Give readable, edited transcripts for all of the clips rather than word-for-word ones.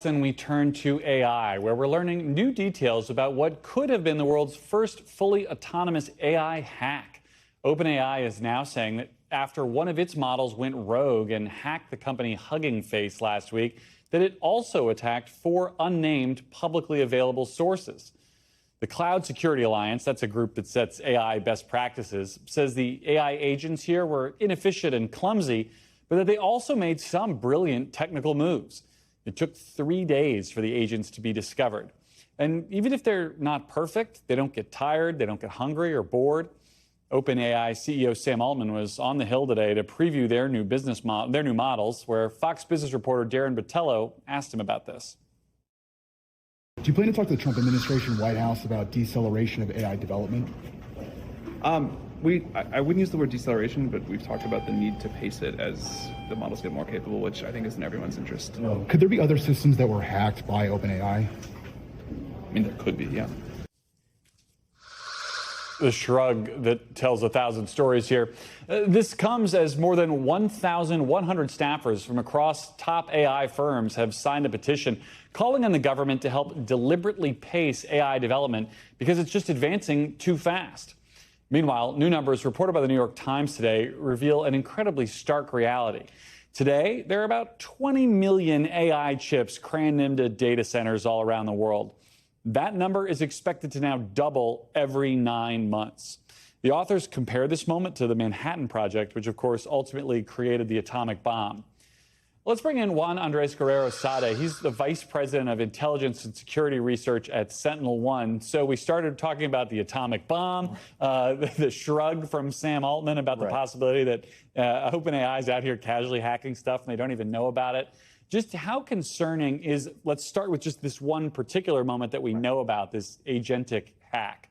And we turn to AI, where we're learning new details about what could have been the world's first fully autonomous AI hack. OpenAI is now saying that after one of its models went rogue and hacked the company Hugging Face last week, that it also attacked 4 unnamed publicly available sources. The Cloud Security Alliance, that's a group that sets AI best practices, says the AI agents here were inefficient and clumsy, but that they also made some brilliant technical moves. It took 3 days for the agents to be discovered. And even if they're not perfect, they don't get tired, they don't get hungry or bored. OpenAI CEO Sam Altman was on the Hill today to preview their new models, where Fox Business reporter Darren Botello asked him about this. Do you plan to talk to the Trump administration, White House, about deceleration of AI development? I wouldn't use the word deceleration, but we've talked about the need to pace it as the models get more capable, which I think is in everyone's interest. Could there be other systems that were hacked by OpenAI? I mean, there could be, yeah. The shrug that tells 1,000 stories here. This comes as more than 1,100 staffers from across top AI firms have signed a petition calling on the government to help deliberately pace AI development because it's just advancing too fast. Meanwhile, new numbers reported by the New York Times today reveal an incredibly stark reality. Today, there are about 20 million AI chips crammed into data centers all around the world. That number is expected to now double every 9 months. The authors compare this moment to the Manhattan Project, which, of course, ultimately created the atomic bomb. Let's bring in Juan Andrés Guerrero-Saade. He's the Vice President of Intelligence and Security Research at Sentinelone. So we started talking about the atomic bomb, the shrug from Sam Altman about the possibility that OpenAI is out here casually hacking stuff and they don't even know about it. Just how concerning is, let's start with just this one particular moment that we know about, this agentic hack.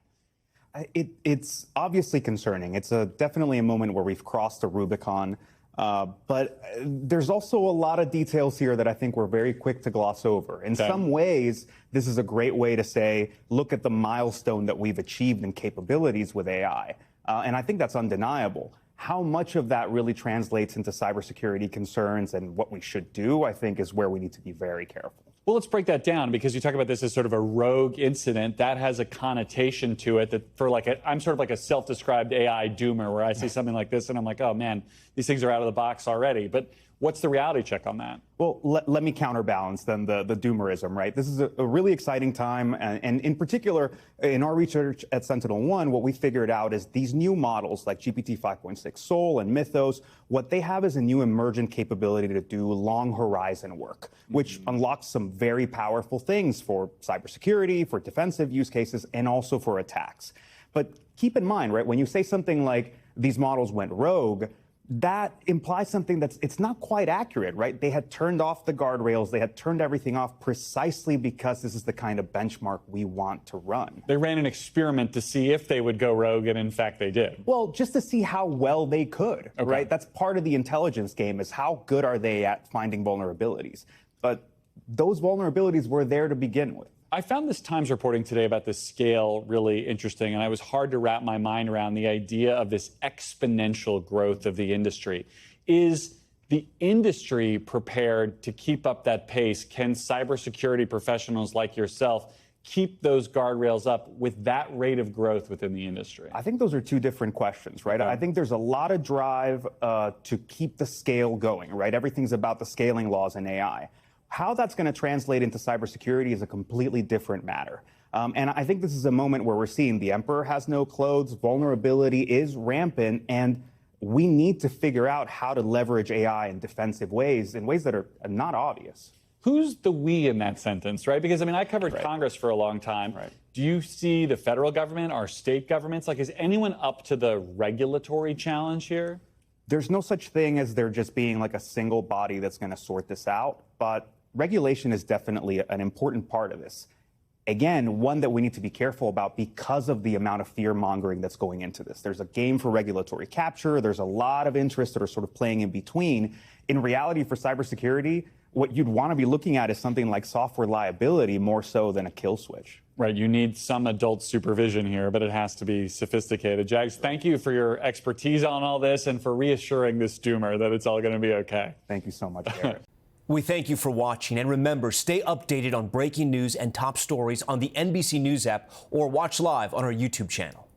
It's obviously concerning. It's definitely a moment where we've crossed a Rubicon. But there's also a lot of details here that I think we're very quick to gloss over. In some ways, this is a great way to say, look at the milestone that we've achieved in capabilities with AI. And I think that's undeniable. How much of that really translates into cybersecurity concerns and what we should do, I think, is where we need to be very careful. Well, let's break that down, because you talk about this as sort of a rogue incident. That has a connotation to it that I'm sort of like a self-described AI doomer, where I see something like this and I'm like, oh man, these things are out of the box already. But what's the reality check on that? Well, let me counterbalance then the doomerism, right? This is a really exciting time. And in particular, in our research at Sentinel-1, what we figured out is these new models like GPT 5.6 Sol and Mythos, what they have is a new emergent capability to do long horizon work, which unlocks some very powerful things for cybersecurity, for defensive use cases, and also for attacks. But keep in mind, right, when you say something like these models went rogue, that implies something it's not quite accurate, right? They had turned off the guardrails. They had turned everything off precisely because this is the kind of benchmark we want to run. They ran an experiment to see if they would go rogue, and in fact they did. Well, just to see how well they could, right? That's part of the intelligence game, is how good are they at finding vulnerabilities. But those vulnerabilities were there to begin with. I found this Times reporting today about this scale really interesting, and it was hard to wrap my mind around the idea of this exponential growth of the industry. Is the industry prepared to keep up that pace? Can cybersecurity professionals like yourself keep those guardrails up with that rate of growth within the industry? I think those are two different questions, right? I think there's a lot of drive to keep the scale going, right? Everything's about the scaling laws in AI. How that's going to translate into cybersecurity is a completely different matter. And I think this is a moment where we're seeing the emperor has no clothes, vulnerability is rampant, and we need to figure out how to leverage AI in defensive ways, in ways that are not obvious. Who's the we in that sentence, right? Because, I mean, I covered Congress for a long time. Do you see the federal government, our state governments? Like, is anyone up to the regulatory challenge here? There's no such thing as there just being like a single body that's going to sort this out, but regulation is definitely an important part of this. Again, one that we need to be careful about because of the amount of fear-mongering that's going into this. There's a game for regulatory capture. There's a lot of interests that are sort of playing in between. In reality, for cybersecurity, what you'd want to be looking at is something like software liability more so than a kill switch. Right, you need some adult supervision here, but it has to be sophisticated. Jags, thank you for your expertise on all this and for reassuring this doomer that it's all going to be okay. Thank you so much, Garrett. We thank you for watching, and remember, stay updated on breaking news and top stories on the NBC News app or watch live on our YouTube channel.